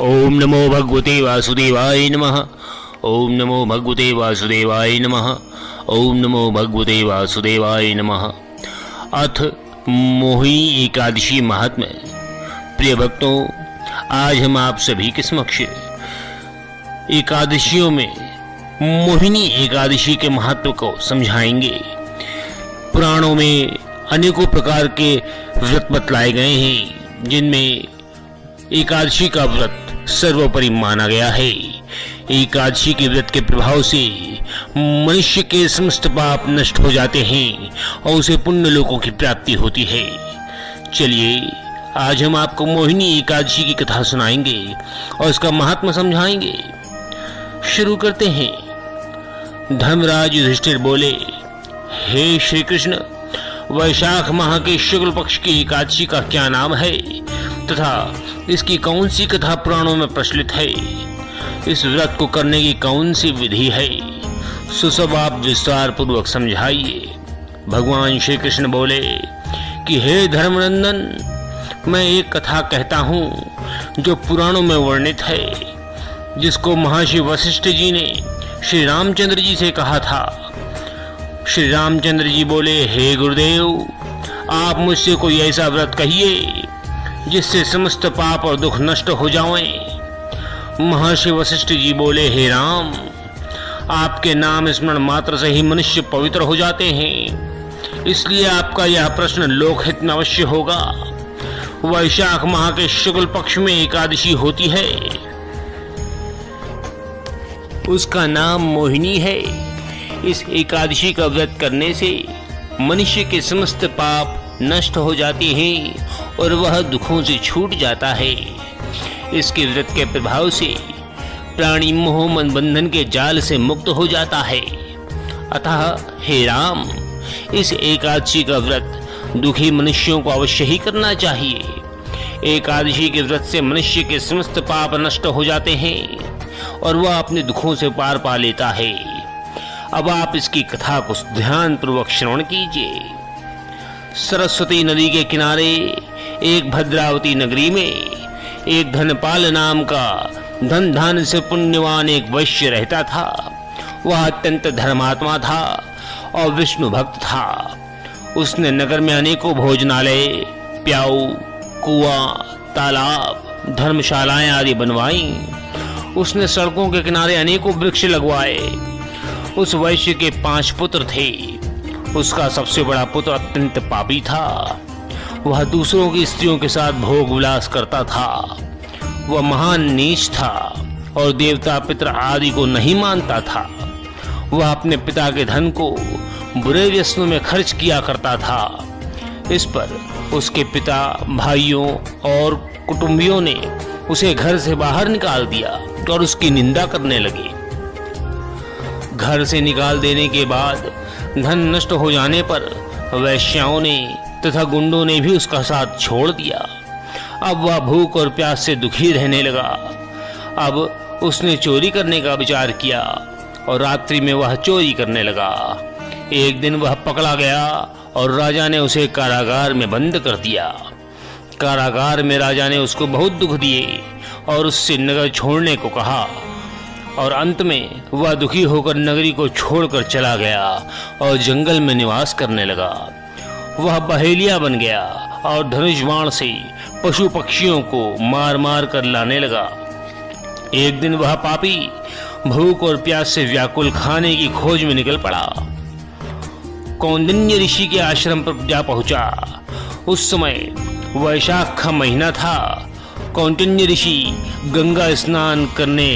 ओम नमो भगवते वासुदेवाय नमः। ओम नमो भगवते वासुदेवाय नमः। ओम नमो भगवते वासुदेवाय नमः। अथ मोहिनी एकादशी महात्म्य। प्रिय भक्तों, आज हम आप सभी के समक्ष एकादशियों में मोहिनी एकादशी के महत्व को समझाएंगे। पुराणों में अनेकों प्रकार के व्रत बतलाए गए हैं, जिनमें एकादशी का व्रत सर्वोपरि माना गया है। एकादशी के व्रत के प्रभाव से मनुष्य के समस्त पाप नष्ट हो जाते हैं और उसे पुण्य लोकों की प्राप्ति होती है। चलिए, आज हम आपको मोहिनी एकादशी की कथा सुनाएंगे और इसका महात्मा समझाएंगे। शुरू करते हैं। धर्मराज युधिष्ठिर बोले, हे श्री कृष्ण, वैशाख माह के शुक्ल पक्ष की एकादशी का क्या नाम है तथा इसकी कौन सी कथा पुराणों में प्रचलित है? इस व्रत को करने की कौन सी विधि है? सुसब आप विस्तार पूर्वक समझाइए। भगवान श्री कृष्ण बोले कि हे धर्मनंदन, मैं एक कथा कहता हूँ जो पुराणों में वर्णित है, जिसको महर्षि वशिष्ठ जी ने श्री रामचंद्र जी से कहा था। श्री रामचंद्र जी बोले, हे गुरुदेव, आप मुझसे कोई ऐसा व्रत कहिए जिससे समस्त पाप और दुख नष्ट हो जाएं। महर्षि वशिष्ठ जी बोले, हे राम, आपके नाम स्मरण मात्र से ही मनुष्य पवित्र हो जाते हैं, इसलिए आपका यह प्रश्न लोकहित में अवश्य होगा। वैशाख माह के शुक्ल पक्ष में एकादशी होती है, उसका नाम मोहिनी है। इस एकादशी का व्रत करने से मनुष्य के समस्त पाप नष्ट हो जाते हैं और वह दुखों से छूट जाता है। इसके व्रत के प्रभाव से प्राणी मोह मन बंधन के जाल से मुक्त हो जाता है। अतः हे राम, इस एकादशी का व्रत दुखी मनुष्यों को अवश्य ही करना चाहिए। एकादशी के व्रत से मनुष्य के समस्त पाप नष्ट हो जाते हैं और वह अपने दुखों से पार पा लेता है। अब आप इसकी कथा को ध्यान पूर्वक श्रवण कीजिए। सरस्वती नदी के किनारे एक भद्रावती नगरी में एक धनपाल नाम का धन धान से पुण्यवान एक वैश्य रहता था। वह अत्यंत धर्मात्मा था और विष्णु भक्त था। उसने नगर में अनेकों भोजनालय, प्याऊ, कुआं, तालाब, धर्मशालाएं आदि बनवाई। उसने सड़कों के किनारे अनेकों वृक्ष लगवाए। उस वैश्य के 5 पुत्र थे। उसका सबसे बड़ा पुत्र अत्यंत पापी था। वह दूसरों की स्त्रियों के साथ भोग विलास करता था। वह महान नीच था और देवता पितर आदि को नहीं मानता था। वह अपने पिता के धन को बुरे व्यसनों में खर्च किया करता था। इस पर उसके पिता, भाइयों और कुटुंबियों ने उसे घर से बाहर निकाल दिया और उसकी निंदा करने लगे। घर से निकाल देने के बाद धन नष्ट हो जाने पर वैश्याओं ने तथा गुंडों ने भी उसका साथ छोड़ दिया। अब वह भूख और प्यास से दुखी रहने लगा। अब उसने चोरी करने का विचार किया और रात्रि में वह चोरी करने लगा। एक दिन वह पकड़ा गया और राजा ने उसे कारागार में बंद कर दिया। कारागार में राजा ने उसको बहुत दुख दिए और उससे नगर छोड़ने को कहा और अंत में वह दुखी होकर नगरी को छोड़कर चला गया और जंगल में निवास करने लगा। वह बहेलिया बन गया और धनुष बाण से पशु पक्षियों को मार मार कर लाने लगा। एक दिन वह पापी भूख और प्यास से व्याकुल खाने की खोज में निकल पड़ा। कौंडिन्य ऋषि के आश्रम पर जा पहुंचा। उस समय वैशाख का महीना था। कौंडिन्य ऋषि गंगा स्नान करने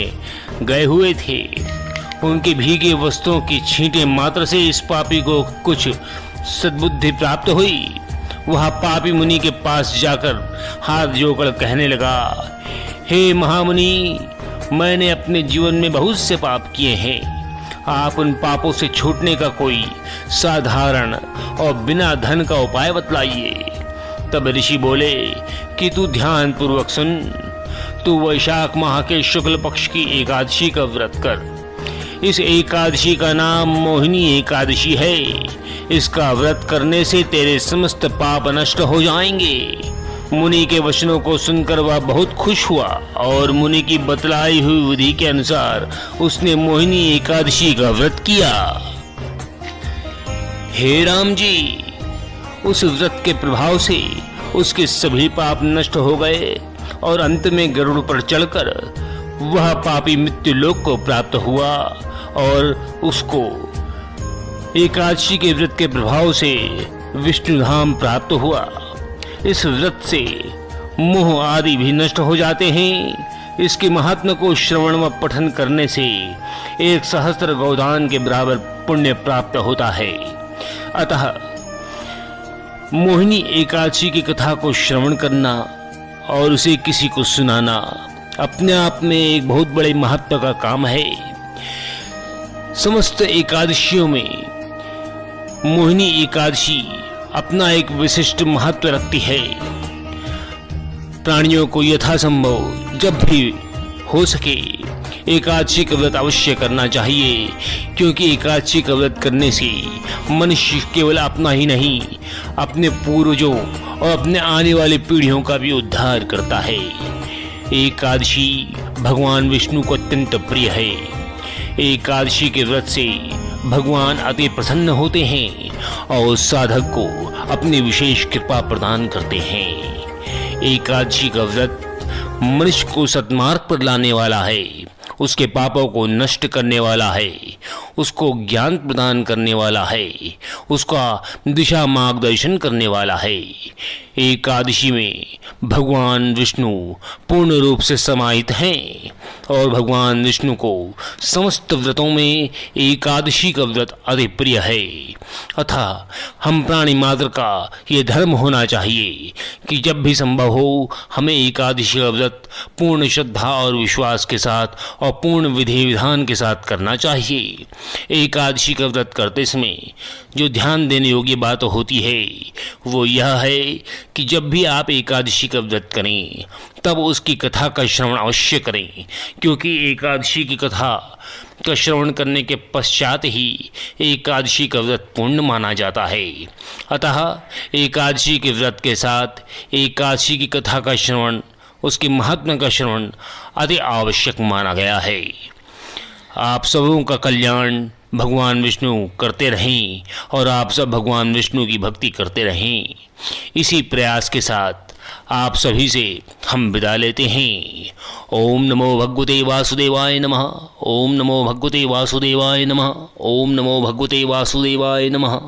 गए हुए थे। उनके भीगे वस्त्रों की छींटे मात्र से इस पापी को कुछ सद्बुद्धि प्राप्त हुई। वह पापी मुनि के पास जाकर हाथ जोड़कर कहने लगा, हे महामुनि, मैंने अपने जीवन में बहुत से पाप किए हैं। आप उन पापों से छूटने का कोई साधारण और बिना धन का उपाय बतलाइए। तब ऋषि बोले कि तू ध्यान पूर्वक सुन। तू वैशाख माह के शुक्ल पक्ष की एकादशी का व्रत कर। इस एकादशी का नाम मोहिनी एकादशी है। इसका व्रत करने से तेरे समस्त पाप नष्ट हो जाएंगे। मुनि के वचनों को सुनकर वह बहुत खुश हुआ और मुनि की बतलाई हुई विधि के अनुसार उसने मोहिनी एकादशी का व्रत किया। हे राम जी, उस व्रत के प्रभाव से उसके सभी पाप नष्ट हो गए और अंत में गरुड़ पर चढ़कर वह पापी मृत्यु लोक को प्राप्त हुआ और उसको एकादशी के व्रत के प्रभाव से विष्णु धाम प्राप्त हुआ। इस व्रत से मोह आदि भी नष्ट हो जाते हैं। इसके महात्म्य को श्रवण व पठन करने से 1 सहस्त्र गोदान के बराबर पुण्य प्राप्त होता है। अतः मोहिनी एकादशी की कथा को श्रवण करना और उसे किसी को सुनाना अपने आप में एक बहुत बड़े महत्व का काम है। समस्त एकादशियों में मोहिनी एकादशी अपना एक विशिष्ट महत्व रखती है। प्राणियों को यथासंभव जब भी हो सके एकादशी का व्रत अवश्य करना चाहिए, क्योंकि एकादशी का व्रत करने से मनुष्य केवल अपना ही नहीं, अपने पूर्वजों और अपने आने वाली पीढ़ियों का भी उद्धार करता है। एकादशी भगवान विष्णु को अत्यंत प्रिय है। एकादशी के व्रत से भगवान अति प्रसन्न होते हैं और साधक को अपनी विशेष कृपा प्रदान करते हैं। एकादशी का व्रत मनुष्य को सन्मार्ग पर लाने वाला है, उसके पापों को नष्ट करने वाला है, उसको ज्ञान प्रदान करने वाला है, उसका दिशा मार्गदर्शन करने वाला है। एकादशी में भगवान विष्णु पूर्ण रूप से समाहित हैं और भगवान विष्णु को समस्त व्रतों में एकादशी का व्रत अति प्रिय है। अतः हम प्राणी मात्र का ये धर्म होना चाहिए कि जब भी संभव हो हमें एकादशी का व्रत पूर्ण श्रद्धा और विश्वास के साथ और पूर्ण विधि विधान के साथ करना चाहिए। एकादशी का व्रत करते समय जो ध्यान देने योग्य बात होती है वो यह है कि जब भी आप एकादशी का व्रत करें तब उसकी कथा का श्रवण अवश्य करें, क्योंकि एकादशी की कथा का श्रवण करने के पश्चात ही एकादशी का व्रत पूर्ण माना जाता है। अतः एकादशी के व्रत के साथ एकादशी की कथा का श्रवण, उसके महात्म्य का श्रवण अति आवश्यक माना गया है। आप सबों का कल्याण भगवान विष्णु करते रहें और आप सब भगवान विष्णु की भक्ति करते रहें। इसी प्रयास के साथ आप सभी से हम विदा लेते हैं। ओम नमो भगवते वासुदेवाय नमः। ओम नमो भगवते वासुदेवाय नमः। ओम नमो भगवते वासुदेवाय नमः।